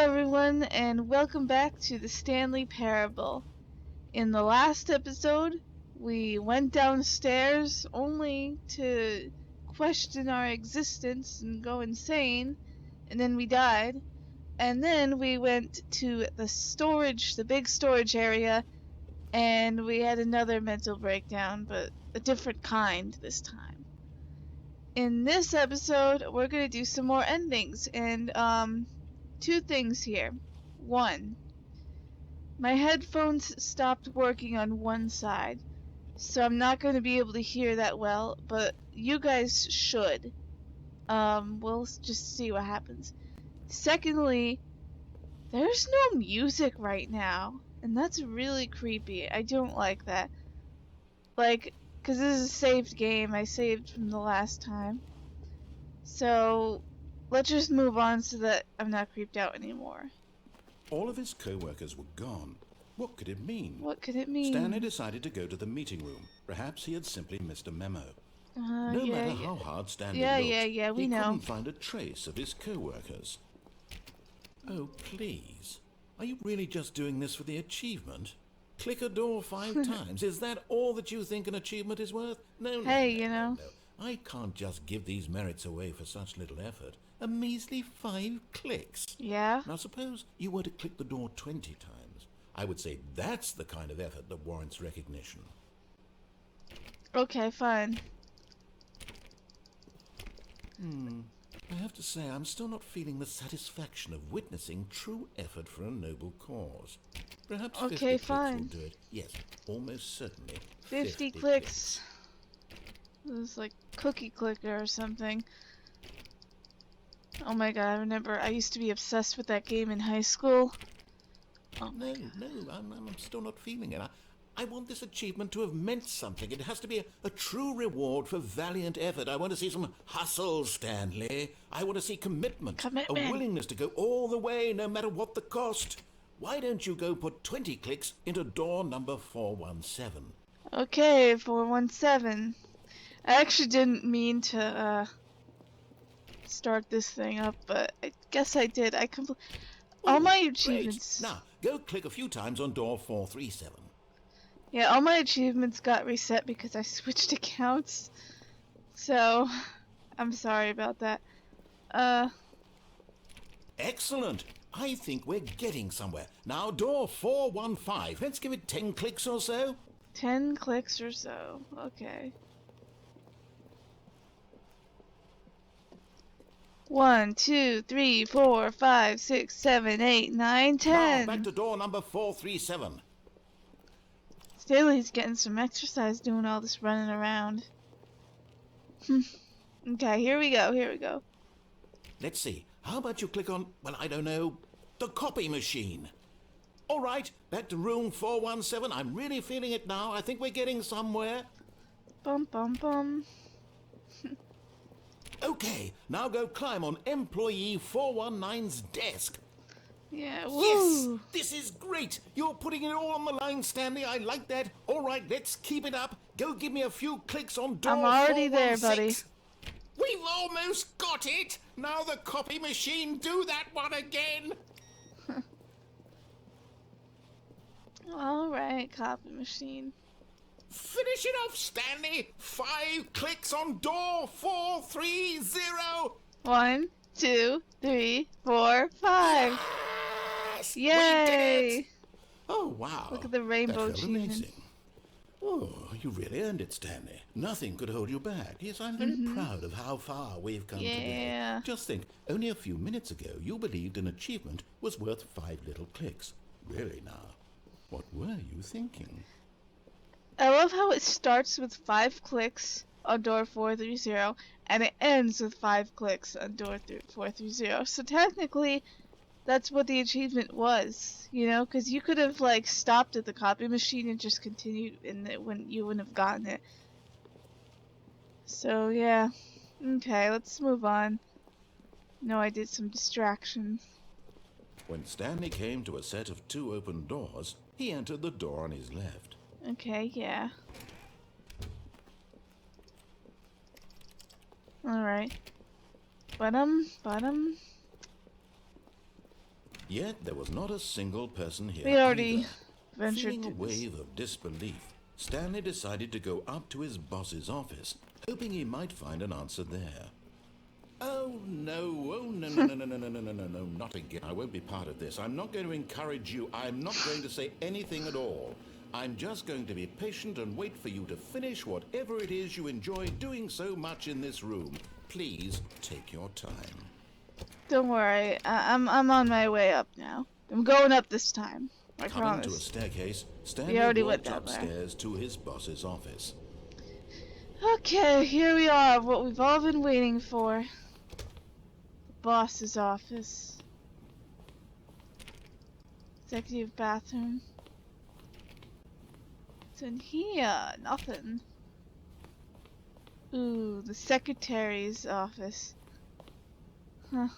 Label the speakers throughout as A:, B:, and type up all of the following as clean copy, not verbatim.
A: everyone, and welcome back to the Stanley Parable. In the last episode, we went downstairs only to question our existence and go insane, and then we died. And then we went to the big storage area, and we had another mental breakdown, but a different kind this time. In this episode, we're going to do some more endings, and two things here. One, my headphones stopped working on one side, so I'm not going to be able to hear that well, but you guys should. We'll just see what happens. Secondly, there's no music right now, and that's really creepy. I don't like that. Because this is a saved game. I saved from the last time. So, let's just move on so that I'm not creeped out anymore.
B: All of his co-workers were gone. What could it mean?
A: What could it mean?
B: Stanley decided to go to the meeting room. Perhaps he had simply missed a memo. No matter how hard Stanley looked,
A: we
B: he
A: know.
B: couldn't find a trace of his co-workers. Oh, please. Are you really just doing this for the achievement? Click a door 5 times. Is that all that you think an achievement is worth? No. No. I can't just give these merits away for such little effort. A measly 5 clicks.
A: Yeah?
B: Now suppose you were to click the door 20 times. I would say that's the kind of effort that warrants recognition.
A: Okay, fine.
B: I have to say I'm still not feeling the satisfaction of witnessing true effort for a noble cause. Perhaps 50 clicks will do it. Yes, almost certainly.
A: 50 clicks. It was like Cookie Clicker or something. Oh my god, I remember I used to be obsessed with that game in high school. Oh
B: no, I'm still not feeling it. I want this achievement to have meant something. It has to be a true reward for valiant effort. I want to see some hustle, Stanley. I want to see commitment. A willingness to go all the way, no matter what the cost. Why don't you go put 20 clicks into door number 417?
A: Okay, 417. I actually didn't mean to start this thing up, but I guess I did. All my achievements.
B: Great. Now, go click a few times on door 437.
A: Yeah, all my achievements got reset because I switched accounts. So, I'm sorry about that.
B: Excellent. I think we're getting somewhere. Now, door 415. Let's give it 10 clicks or so.
A: 10 clicks or so. Okay. 1, 2, 3, 4, 5, 6, 7, 8, 9, 10.
B: Now, back to door number 437.
A: Stanley's getting some exercise doing all this running around. Okay, here we go.
B: Let's see. How about you click on, well, I don't know, the copy machine? All right, back to room 417. I'm really feeling it now. I think we're getting somewhere.
A: Bum, bum, bum.
B: Okay, now go climb on employee 419's desk.
A: Yeah, woo.
B: Yes, this is great. You're putting it all on the line, Stanley. I like that. All right, let's keep it up. Go give me a few clicks on door 416.
A: I'm already there, buddy.
B: We've almost got it. Now the copy machine, do that one again.
A: All right, copy machine.
B: Finish it off, Stanley. 5 clicks on door 430.
A: 1, 2, 3, 4, 5.
B: Yes!
A: Yay!
B: We did it! Oh, wow.
A: Look at the rainbow
B: That felt
A: achievement.
B: amazing. Oh, you really earned it, Stanley. Nothing could hold you back. Yes, I'm very proud of how far we've come today. Just think, only a few minutes ago, you believed an achievement was worth 5 little clicks. Really now, what were you thinking?
A: I love how it starts with 5 clicks on door 430, and it ends with 5 clicks on door 430. So technically, that's what the achievement was, you know? Because you could have, like, stopped at the copy machine and just continued, and you wouldn't have gotten it. So, yeah. Okay, let's move on. No, I did some distraction.
B: When Stanley came to a set of 2 open doors, he entered the door on his left.
A: Okay, yeah. Alright. Bottom.
B: Yet there was not a single person here
A: We already
B: either.
A: ventured
B: Feeling a
A: through this.
B: wave of disbelief, Stanley decided to go up to his boss's office, hoping he might find an answer there. Oh no, no, not again. I won't be part of this. I'm not going to encourage you. I'm not going to say anything at all. I'm just going to be patient and wait for you to finish whatever it is you enjoy doing so much in this room. Please take your time.
A: Don't worry, I'm on my way up now. I'm going up this time. I
B: Coming to a
A: promise.
B: staircase,
A: We
B: Stanley
A: already
B: walked
A: went down there.
B: upstairs to his boss's office.
A: Okay, here we are, what we've all been waiting for. The boss's office. Executive bathroom. What's in here? Nothing. Ooh, the secretary's office. Huh.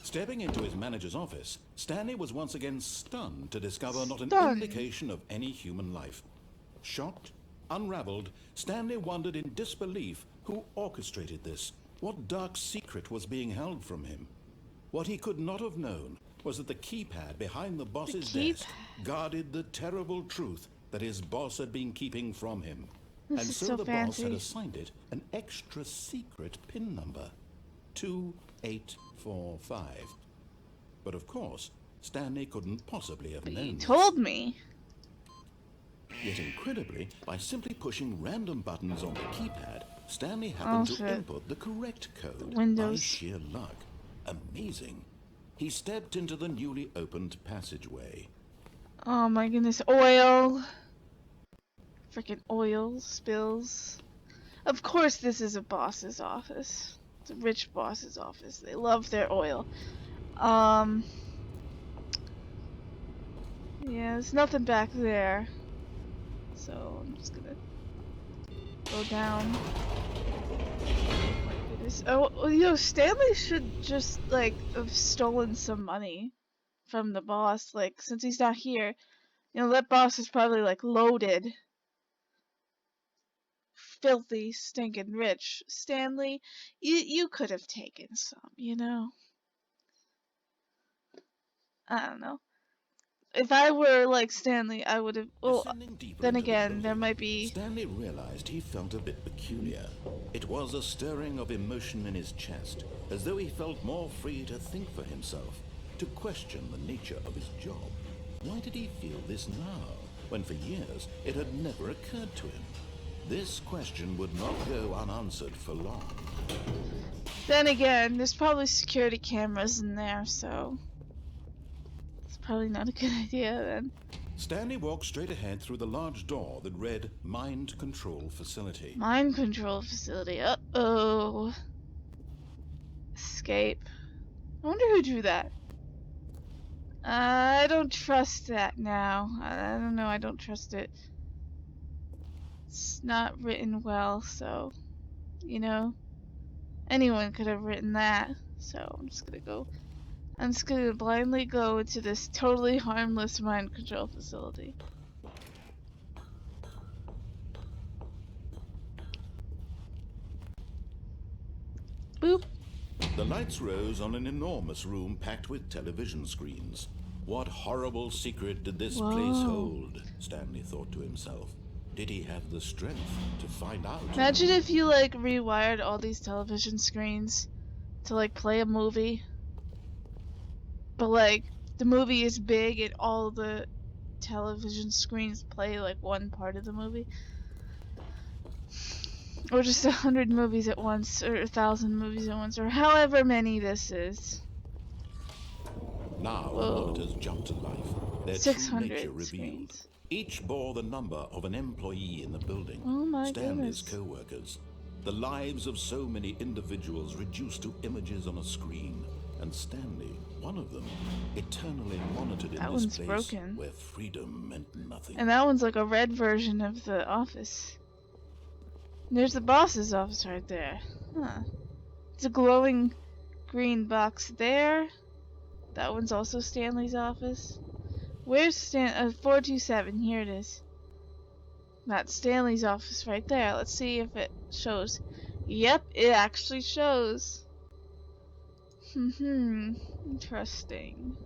B: Stepping into his manager's office, Stanley was once again stunned to discover not an
A: Stunned.
B: indication of any human life. Shocked, unraveled, Stanley wondered in disbelief who orchestrated this, what dark secret was being held from him. What he could not have known was that the keypad behind the boss's desk guarded the terrible truth that his boss had been keeping from him.
A: This
B: And
A: is
B: so
A: so
B: the boss
A: fancy.
B: had assigned it an extra secret PIN number. 2845. But of course, Stanley couldn't possibly have
A: But
B: known
A: you
B: this.
A: told me.
B: Yet incredibly, by simply pushing random buttons on the keypad, Stanley happened to
A: shit.
B: input the correct code by
A: Windows.
B: sheer luck. Amazing. He stepped into the newly opened passageway.
A: Oh my goodness, oil. Freaking oil spills. Of course this is a boss's office. It's a rich boss's office. They love their oil. Yeah, there's nothing back there. So I'm just gonna go down. Oh my goodness. Oh, you know, Stanley should just like have stolen some money from the boss. Like, since he's not here, you know, that boss is probably like loaded. Filthy, stinking rich. Stanley, you could have taken some, you know? I don't know. If I were like Stanley, I would have. Well,
B: Descending deeper
A: then
B: into the
A: again, there
B: building,
A: might be.
B: Stanley realized he felt a bit peculiar. It was a stirring of emotion in his chest, as though he felt more free to think for himself, to question the nature of his job. Why did he feel this now, when for years it had never occurred to him? This question would not go unanswered for long.
A: Then again, there's probably security cameras in there, so it's probably not a good idea then.
B: Stanley walked straight ahead through the large door that read Mind Control Facility.
A: Mind control facility. Uh-oh. Escape. I wonder who drew that. I don't trust that now. I don't know, I don't trust it. It's not written well, so, you know, anyone could have written that. So I'm just gonna blindly go into this totally harmless mind control facility. Boop.
B: The lights rose on an enormous room packed with television screens. What horrible secret did this
A: Whoa.
B: place hold? Stanley thought to himself. Did he have the strength to find out?
A: Imagine if you like rewired all these television screens to like play a movie. But like the movie is big and all the television screens play like one part of the movie. Or just 100 movies at once, or 1,000 movies at once, or however many this is.
B: Now
A: Whoa.
B: the monitors jumped to life. Their true
A: 600
B: nature revealed.
A: screens.
B: Each bore the number of an employee in the building.
A: Oh my
B: Stanley's
A: goodness.
B: co-workers. The lives of so many individuals reduced to images on a screen. And Stanley, one of them, eternally monitored in
A: That
B: this
A: one's
B: place
A: broken.
B: where freedom meant nothing.
A: And that one's like a red version of the office. There's the boss's office right there. Huh. It's a glowing green box there. That one's also Stanley's office. Where's 427? Here it is. That's Stanley's office right there. Let's see if it shows. Yep, it actually shows. Interesting.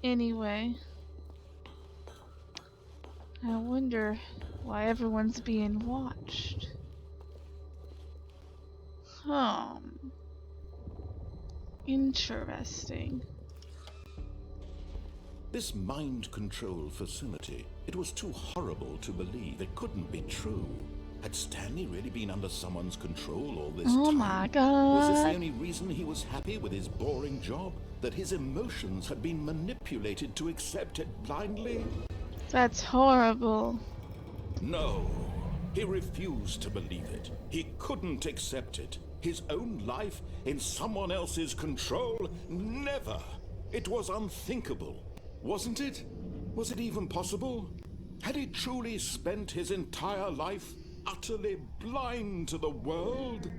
A: Anyway, I wonder why everyone's being watched. Interesting.
B: This mind control facility, it was too horrible to believe. It couldn't be true. Had Stanley really been under someone's control all this time?
A: Oh my god.
B: Was this the only reason he was happy with his boring job? That his emotions had been manipulated to accept it blindly?
A: That's horrible.
B: No. He refused to believe it. He couldn't accept it. His own life in someone else's control? Never. It was unthinkable. Wasn't it? Was it even possible? Had he truly spent his entire life utterly blind to the world?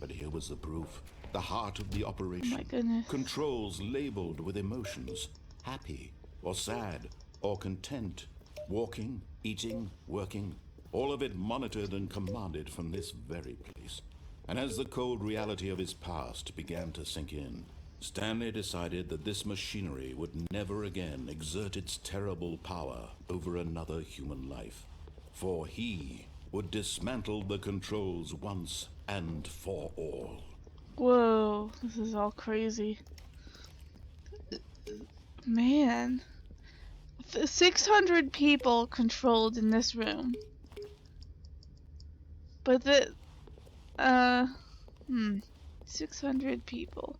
B: But here was the proof. The heart of the operation.
A: Oh my goodness.
B: Controls labeled with emotions. Happy, or sad, or content. Walking, eating, working. All of it monitored and commanded from this very place. And as the cold reality of his past began to sink in, Stanley decided that this machinery would never again exert its terrible power over another human life. For he would dismantle the controls once and for all.
A: Whoa, this is all crazy. Man. 600 people controlled in this room. But 600 people.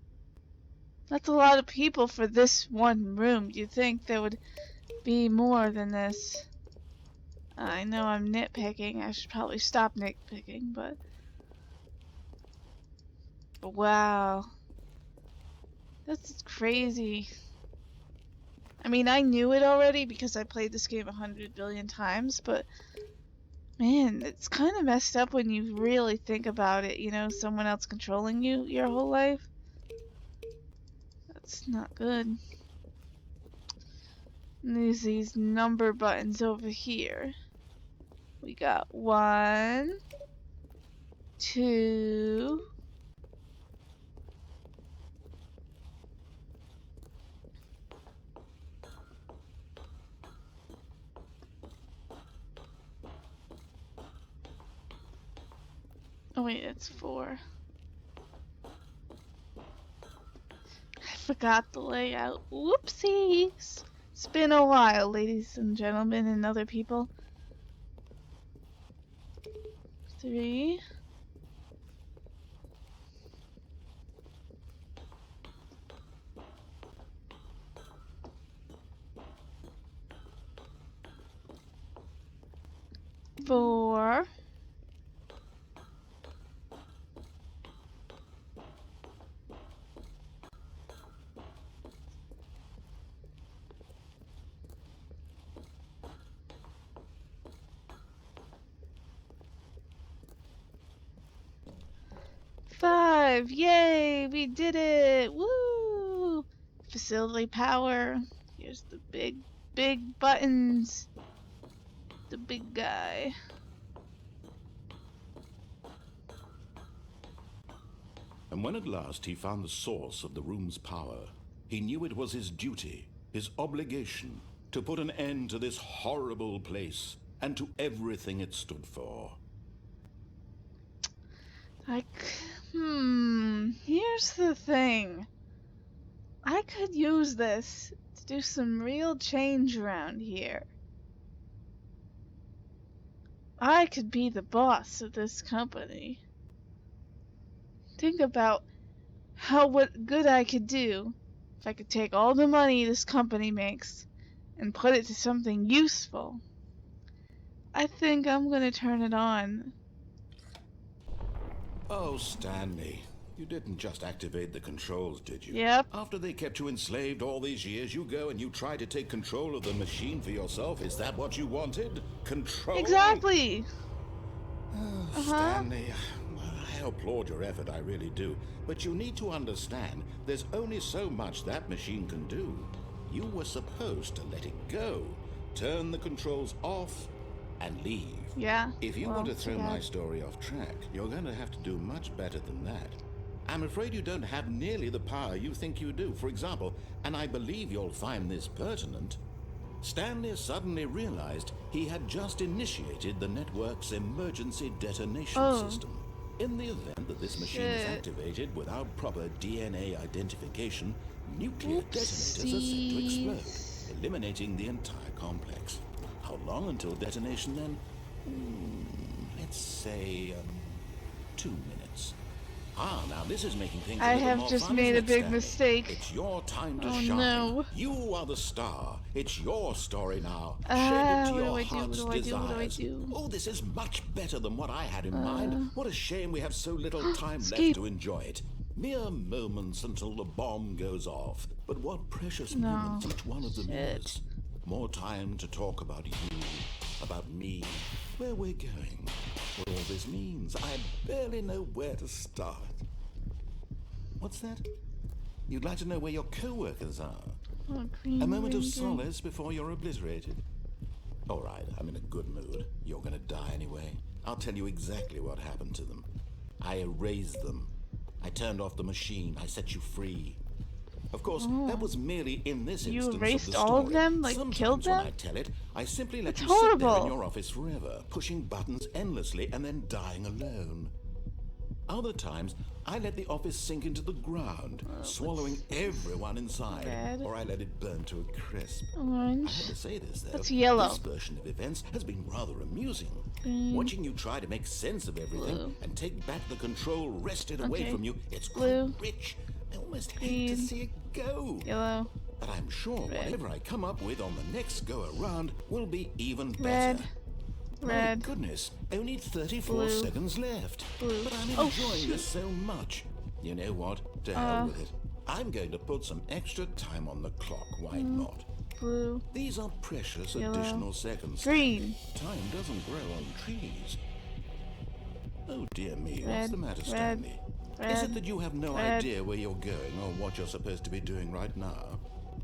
A: That's a lot of people for this one room. You'd think there would be more than this. I know I'm nitpicking. I should probably stop nitpicking, but wow. That's crazy. I mean, I knew it already because I played this game 100 billion times, but man, it's kind of messed up when you really think about it, you know, someone else controlling you your whole life. That's not good. And there's these number buttons over here. We got 1, 2, 4. I forgot the layout. Whoopsies! It's been a while, ladies and gentlemen and other people. 3. 4. 5. Yay! We did it! Woo! Facility power. Here's the big buttons. The big guy.
B: And when at last he found the source of the room's power, he knew it was his duty, his obligation, to put an end to this horrible place and to everything it stood for.
A: Here's the thing. I could use this to do some real change around here. I could be the boss of this company. Think about what good I could do if I could take all the money this company makes and put it to something useful. I think I'm gonna turn it on.
B: Oh, Stanley, you didn't just activate the controls, did you?
A: Yep.
B: After they kept you enslaved all these years, you go and you try to take control of the machine for yourself. Is that what you wanted? Control?
A: Exactly.
B: Oh, Stanley, I applaud your effort, I really do. But you need to understand, there's only so much that machine can do. You were supposed to let it go. turn the controls off, and leave.
A: Yeah.
B: If you want to throw my story off track, you're going to have to do much better than that. I'm afraid you don't have nearly the power you think you do. For example, and I believe you'll find this pertinent, Stanley suddenly realized he had just initiated the network's emergency detonation system. In the event that this machine is activated without proper DNA identification, nuclear detonators are set to explode, eliminating the entire complex. How long until detonation then? Let's say 2 minutes. Now this is making things
A: I
B: a little
A: have
B: more
A: just
B: fun,
A: made a
B: isn't it,
A: big
B: Stanley?
A: mistake.
B: It's your time to
A: Oh,
B: shine.
A: no.
B: You are the star. It's your story now. Shape it
A: what
B: to
A: do
B: your
A: I do?
B: heart's
A: What do I do? What do I
B: desires.
A: do?
B: Oh, this is much better than what I had in mind. What a shame we have so little time left
A: Escape.
B: to enjoy it. Mere moments until the bomb goes off. But what precious moments each one of them is. More time to talk about you, about me, where we're going, what all this means. I barely know where to start. What's that? You'd like to know where your co-workers are? A moment of solace before you're obliterated. All right, I'm in a good mood. You're gonna die anyway. I'll tell you exactly what happened to them. I erased them. I turned off the machine. I set you free. Of course, that was merely in this
A: You
B: instance
A: erased
B: of the
A: all
B: story.
A: of them? Like,
B: Sometimes
A: killed them?
B: when I tell it, I simply let
A: That's
B: you sit there in
A: horrible.
B: your office forever, pushing buttons endlessly and then dying alone. Other times, I let the office sink into the ground, swallowing everyone inside,
A: red.
B: or I let it burn to a crisp.
A: Orange.
B: I had to say this, though.
A: That's yellow.
B: This version of events has been rather amusing.
A: Green.
B: Watching you try to make sense of everything
A: Blue.
B: and take back the control wrested away from you, it's
A: Blue.
B: quite rich. I almost hate to
A: Green.
B: see it go.
A: Yellow.
B: But I'm sure whatever I come up with on the next go-around will be even
A: Red.
B: better.
A: Red.
B: My goodness, only 34
A: Blue.
B: seconds left.
A: Blue.
B: But I'm
A: Oh,
B: enjoying
A: shoot.
B: this so much. You know what? To hell with it. I'm going to put some extra time on the clock. Why not?
A: Blue.
B: These are precious
A: Yellow.
B: additional seconds.
A: Green.
B: Time doesn't grow on trees. Oh dear me, what's
A: Red.
B: the matter,
A: Red.
B: Stanley?
A: Red.
B: Is it that you have no
A: Red.
B: idea where you're going or what you're supposed to be doing right now?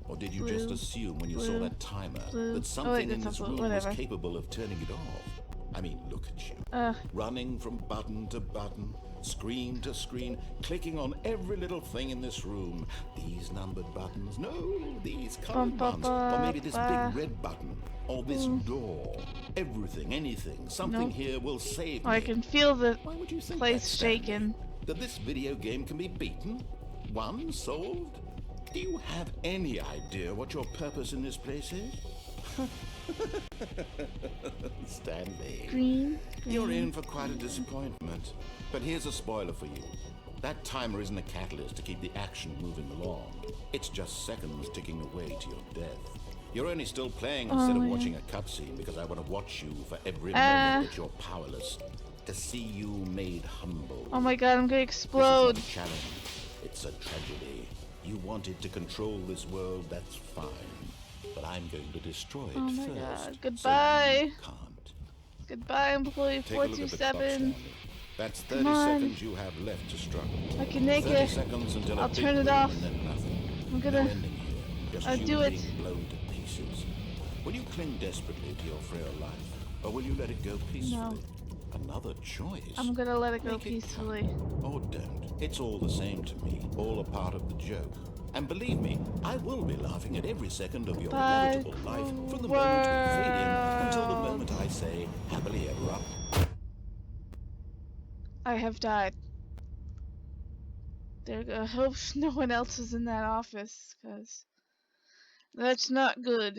B: Or did you just
A: Blue.
B: assume when you saw
A: Blue.
B: that timer
A: Blue.
B: that something in
A: that's
B: this
A: not
B: room
A: blue.
B: was
A: Whatever.
B: capable of turning it off? I mean, look at you. Running from button to button, screen to screen, clicking on every little thing in this room. These numbered buttons, no, these colored ones. Or maybe this big red button. Or this door. Everything, anything, something
A: Nope.
B: here will save me.
A: I can feel the
B: Why would you think
A: place
B: that, Stanley?
A: shaking.
B: That this video game can be beaten? Won? Solved? Do you have any idea what your purpose in this place is? Stanley.
A: Green.
B: You're in for quite a disappointment. But here's a spoiler for you. That timer isn't a catalyst to keep the action moving along. It's just seconds ticking away to your death. You're only still playing instead of watching a cutscene because I want to watch you for every moment that you're powerless. To see you made humble.
A: Oh my god, I'm gonna
B: This is
A: explode.
B: not a challenge. It's a tragedy. You wanted to control this world, that's fine. But I'm going to destroy it
A: Oh my
B: first.
A: god,
B: So
A: goodbye.
B: you can't.
A: Goodbye, employee
B: Take a look at the clock,
A: 427.
B: Stanley. That's 30
A: Come on.
B: seconds you have left to struggle.
A: I can make
B: 30
A: it.
B: seconds until a
A: I'll
B: big
A: turn it
B: boom
A: off.
B: and then nothing.
A: I'm
B: No
A: gonna.
B: ending here. Just
A: I'll
B: you
A: do it.
B: being blown to pieces. Will you cling desperately to your frail life, or will you let it go peacefully? Another choice.
A: I'm gonna let it go
B: Make it
A: peacefully.
B: count. Or don't. It's all the same to me. All a part of the joke. And believe me, I will be laughing at every second of your
A: Bye,
B: inevitable life from the moment we fade in until the moment I say happily ever after.
A: I have died. I hope no one else is in that office, because that's not good.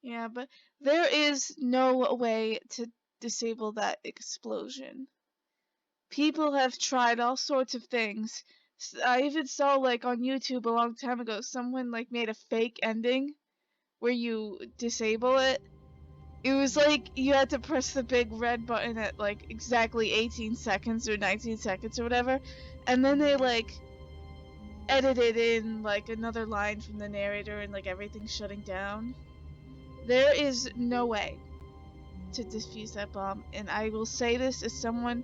A: Yeah, but there is no way to disable that explosion. People have tried all sorts of things. I even saw, like, on YouTube a long time ago, someone, like, made a fake ending where you disable it. It was like you had to press the big red button at, like, exactly 18 seconds or 19 seconds or whatever, and then they, like, edited in, like, another line from the narrator and, like, everything shutting down. There is no way to defuse that bomb, and I will say this as someone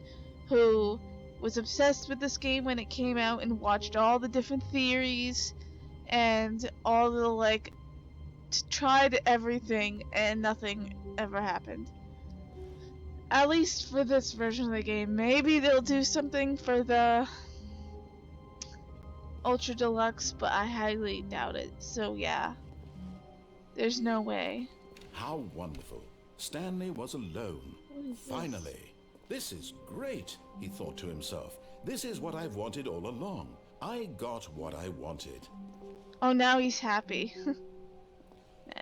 A: who was obsessed with this game when it came out and watched all the different theories and all the, like, tried everything and nothing ever happened. At least for this version of the game. Maybe they'll do something for the Ultra Deluxe, but I highly doubt it. So yeah, there's no way.
B: How wonderful. Stanley was alone. Finally. This is great, he thought to himself. This is what I've wanted all along. I got what I wanted.
A: Oh, now he's happy.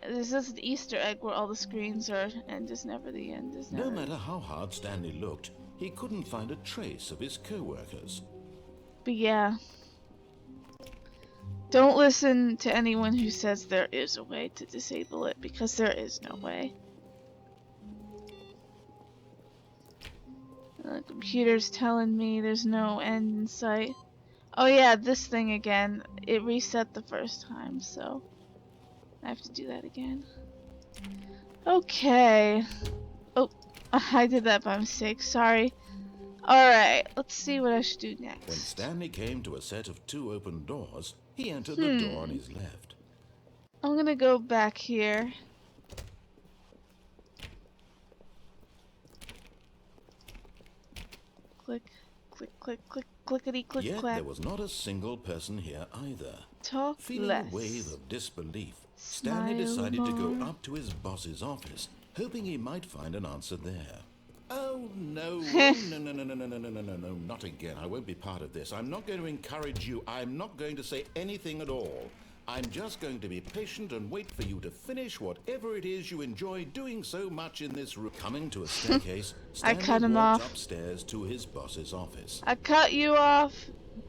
A: This is an Easter egg where all the screens are end is never the end is never.
B: No matter how hard Stanley looked, he couldn't find a trace of his co-workers.
A: But yeah. Don't listen to anyone who says there is a way to disable it, because there is no way. The computer's telling me there's no end in sight. Oh yeah, this thing again. It reset the first time, so I have to do that again. Okay. Oh, I did that by mistake. Sorry. Alright, let's see what I should do next.
B: When Stanley came to a set of 2 open doors, he entered the door on his left.
A: I'm gonna go back here. Click, click, click, click, clickety, click,
B: Yet
A: clack.
B: there was not a single person here either.
A: Talk
B: Feeling
A: less.
B: a wave of disbelief, Stanley decided to go up to his boss's office, hoping he might find an answer there. Oh, no. No, not again. I won't be part of this. I'm not going to encourage you. I'm not going to say anything at all. I'm just going to be patient and wait for you to finish whatever it is you enjoy doing so much in this room. Coming to a staircase, Stanley
A: cut him
B: walked
A: off.
B: upstairs to his boss's office.
A: I cut you off,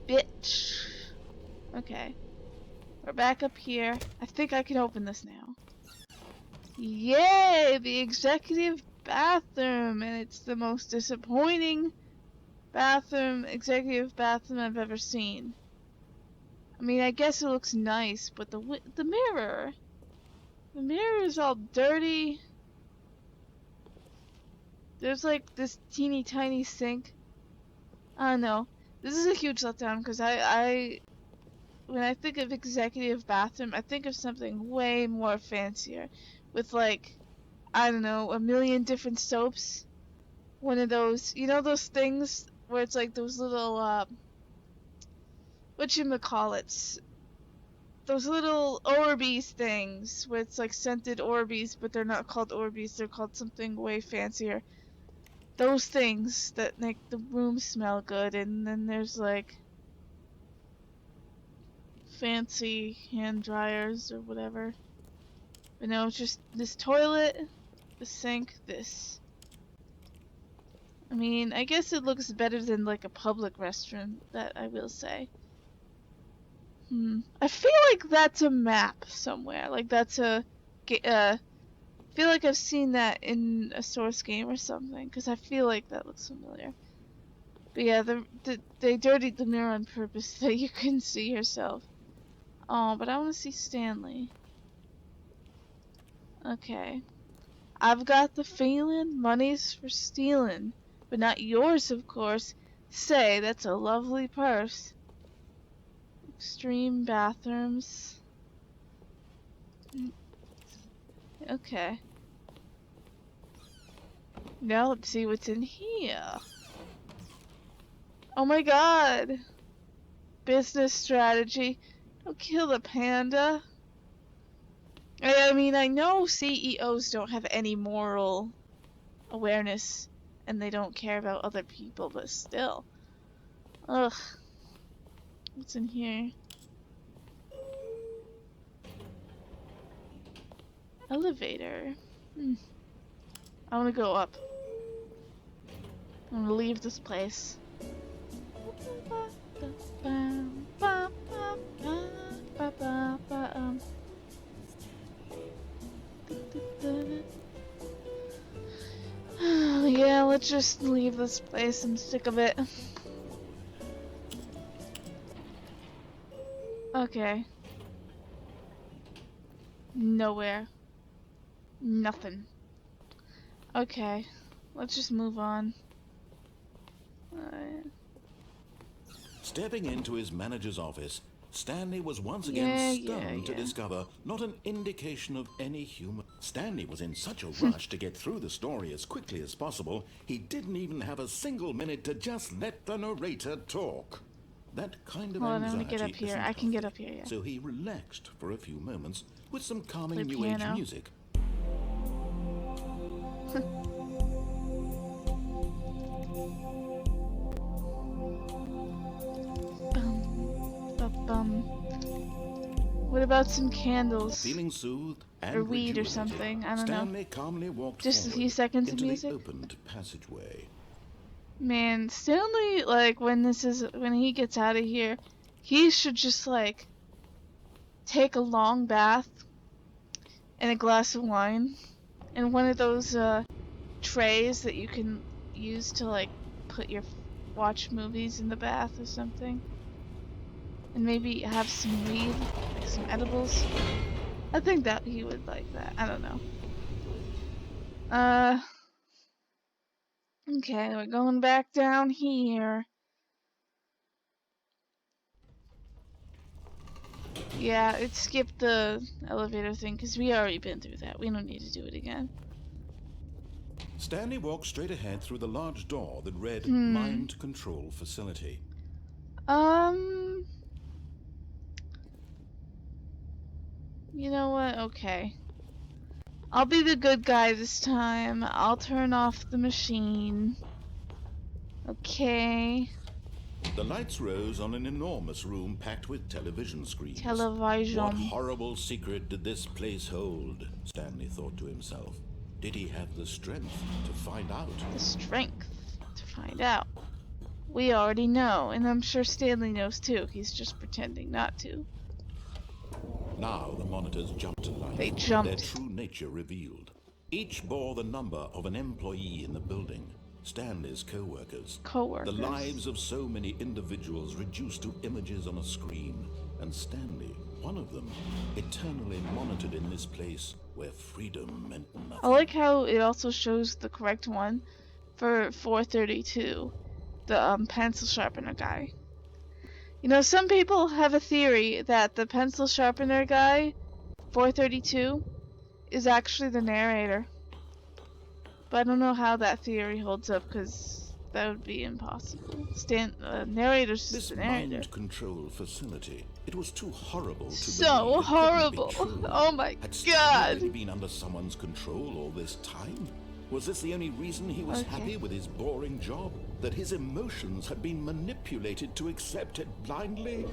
A: bitch. Okay. We're back up here. I think I can open this now. Yay! The executive bathroom! And it's the most disappointing executive bathroom I've ever seen. I mean, I guess it looks nice, but the mirror is all dirty. There's like this teeny tiny sink. I don't know. This is a huge letdown because when I think of executive bathroom, I think of something way more fancier, with like, I don't know, a million different soaps. One of those, you know, those things where it's like those little whatchamacallits, those little Orbeez things, where it's like scented Orbeez, but they're not called Orbeez, they're called something way fancier. Those things that make the room smell good, and then there's like fancy hand dryers or whatever. But no, it's just this toilet, the sink, this. I mean, I guess it looks better than like a public restroom, that I will say. I feel like that's a map somewhere. Like that's I feel like I've seen that in a Source game or something, because I feel like that looks familiar. But yeah, they dirtied the mirror on purpose so that you couldn't see yourself. Oh, but I want to see Stanley. Okay. I've got the feeling money's for stealing, but not yours, of course. Say, that's a lovely purse. Extreme bathrooms. Okay. Now let's see what's in here. Oh my god! Business strategy. Don't kill the panda. I mean, I know CEOs don't have any moral awareness and they don't care about other people, but still. Ugh. What's in here? Elevator. I want to go up. I'm gonna leave this place. Yeah, let's just leave this place. I'm sick of it. Okay. Nowhere. Nothing. Okay. Let's just move on.
B: Stepping into his manager's office, Stanley was once again stunned to discover not an indication of any human. Stanley was in such a rush to get through the story as quickly as possible, he didn't even have a single minute to just let the narrator talk. That kind of anxiety
A: get up here. I can get up here, yeah.
B: So he relaxed for a few moments with some calming new age music.
A: What about some candles?
B: Feeling soothed and
A: or weed or something. I don't
B: Stanley
A: know.
B: calmly walked
A: Just a few seconds
B: into
A: of music.
B: the opened passageway.
A: Man, Stanley, like when he gets out of here, he should just like take a long bath and a glass of wine and one of those trays that you can use to like watch movies in the bath or something. And maybe have some weed, like some edibles. I think that he would like that. I don't know. Okay, we're going back down here. Yeah, it skipped the elevator thing because we already been through that. We don't need to do it again.
B: Stanley walked straight ahead through the large door that read Mind Control Facility.
A: You know what? Okay. I'll be the good guy this time. I'll turn off the machine. Okay.
B: The lights rose on an enormous room packed with television screens.
A: Television.
B: What horrible secret did this place hold? Stanley thought to himself. Did he have the strength to find out?
A: The strength to find out. We already know, and I'm sure Stanley knows too. He's just pretending not to.
B: Now the monitors jumped to life.
A: They jumped.
B: Their true nature revealed. Each bore the number of an employee in the building. Stanley's co-workers. The lives of so many individuals reduced to images on a screen. And Stanley, one of them, eternally monitored in this place where freedom meant nothing.
A: I like how it also shows the correct one for 432, the pencil sharpener guy. You know, some people have a theory that the pencil sharpener guy, 432, is actually the narrator. But I don't know how that theory holds up because that would be impossible. Narrator's just the narrator.
B: This mind control facility, it was too horrible to
A: so
B: believe.
A: Horrible. Oh my
B: God.
A: God.
B: Had he been under someone's control all this time? Was this the only reason he was happy with his boring job? That his emotions had been manipulated to accept it blindly?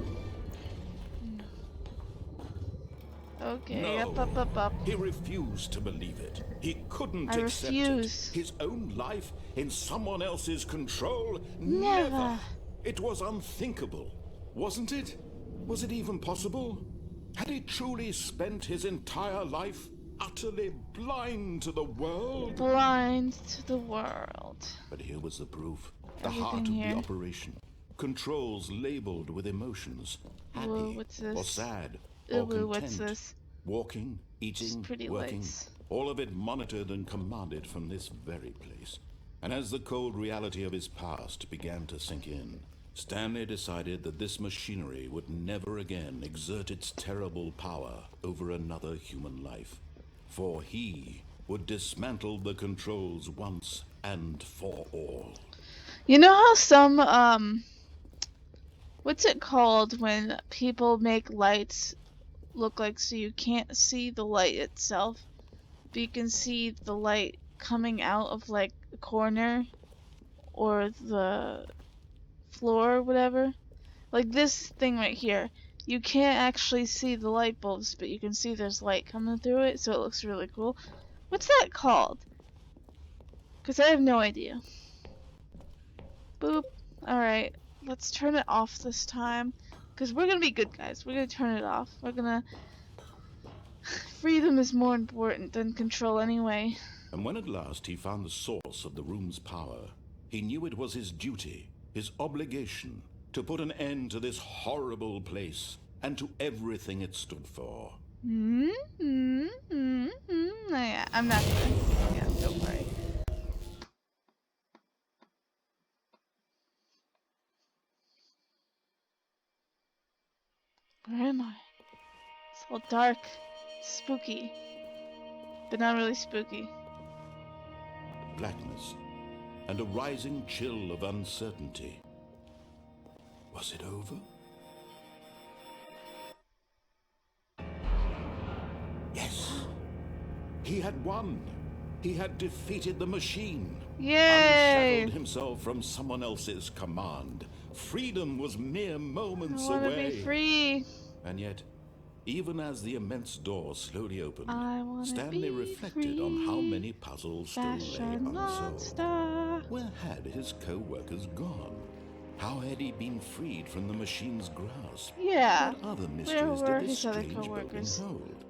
A: Okay,
B: no.
A: up.
B: He refused to believe it. He couldn't accept it. His own life in someone else's control?
A: Never.
B: It was unthinkable, wasn't it? Was it even possible? Had he truly spent his entire life utterly blind to the world?
A: Blind to the world.
B: But here was the proof. The heart of the operation. Controls labeled with emotions. Happy or sad. Or content.
A: What's this?
B: Walking, eating, working,
A: lights.
B: all of it monitored and commanded from this very place. And as the cold reality of his past began to sink in, Stanley decided that this machinery would never again exert its terrible power over another human life. For he would dismantle the controls once and for all.
A: You know how some, what's it called when people make lights look like so you can't see the light itself, but you can see the light coming out of like the corner or the floor or whatever? Like this thing right here. You can't actually see the light bulbs, but you can see there's light coming through it, so it looks really cool. What's that called? Because I have no idea. Boop. Alright, let's turn it off this time. Because we're going to be good guys. We're going to turn it off. We're going to... Freedom is more important than control anyway.
B: And when at last he found the source of the room's power, he knew it was his duty, his obligation, to put an end to this horrible place and to everything it stood for.
A: Yeah, I'm not gonna... Yeah, don't worry. Where am I? It's all dark, spooky, but not really spooky.
B: Blackness and a rising chill of uncertainty. Was it over? Yes. He had won. He had defeated the machine.
A: Yay!
B: Unshackled himself from someone else's command. Freedom was mere moments
A: I want to
B: away.
A: be free.
B: And yet, even as the immense door slowly opened,
A: I wanna
B: Stanley
A: be
B: reflected on how many puzzles still lay
A: Fashion
B: unsolved.
A: monster.
B: Where had his co-workers gone? How had he been freed from the machine's grasp?
A: Yeah.
B: What other
A: Where
B: mysteries
A: were
B: did this
A: his other
B: strange building
A: co-workers?
B: hold?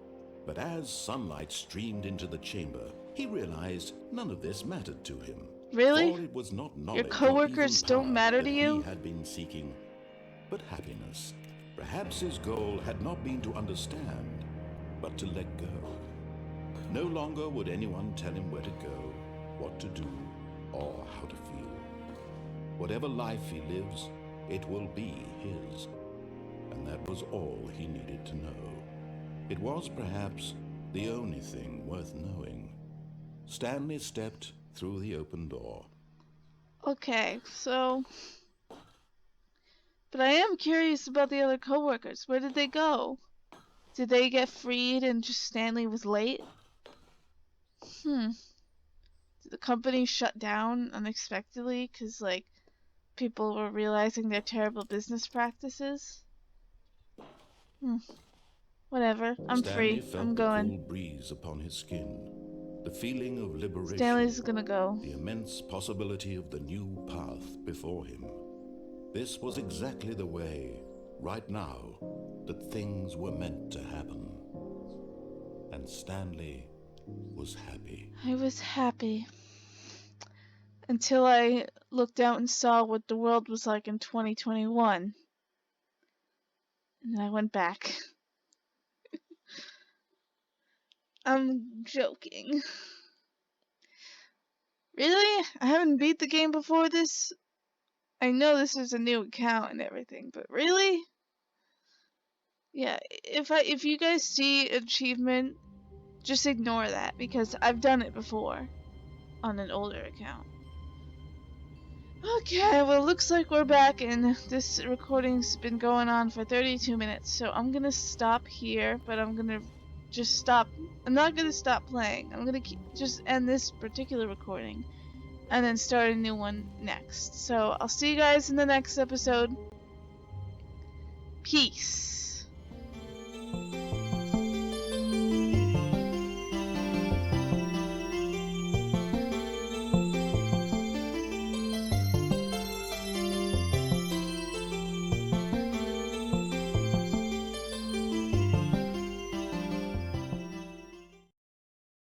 B: But as sunlight streamed into the chamber, he realized none of this mattered to him.
A: Really?
B: For it was not knowledge
A: Your
B: or
A: coworkers
B: even
A: don't
B: power
A: matter
B: that
A: to you?
B: he had been seeking, but happiness. Perhaps his goal had not been to understand, but to let go. No longer would anyone tell him where to go, what to do, or how to feel. Whatever life he lives, it will be his. And that was all he needed to know. It was perhaps the only thing worth knowing. Stanley stepped through the open door.
A: Okay, so... But I am curious about the other co-workers. Where did they go? Did they get freed and just Stanley was late? Did the company shut down unexpectedly because, like, people were realizing their terrible business practices? Whatever. I'm
B: Stanley
A: free.
B: felt
A: I'm
B: the
A: going.
B: cool breeze upon his skin, the feeling of liberation,
A: Stanley's gonna go.
B: the immense possibility of the new path before him. This was exactly the way, right now, that things were meant to happen. And Stanley was happy.
A: I was happy. Until I looked out and saw what the world was like in 2021. And I went back. I'm joking. Really? I haven't beat the game before this? I know this is a new account and everything, but really? Yeah, if you guys see achievement, just ignore that because I've done it before on an older account. Okay, well, looks like we're back, and this recording's been going on for 32 minutes, so I'm gonna stop here, but I'm gonna just stop. I'm not gonna stop playing. I'm gonna just end this particular recording and then start a new one next. So I'll see you guys in the next episode. Peace.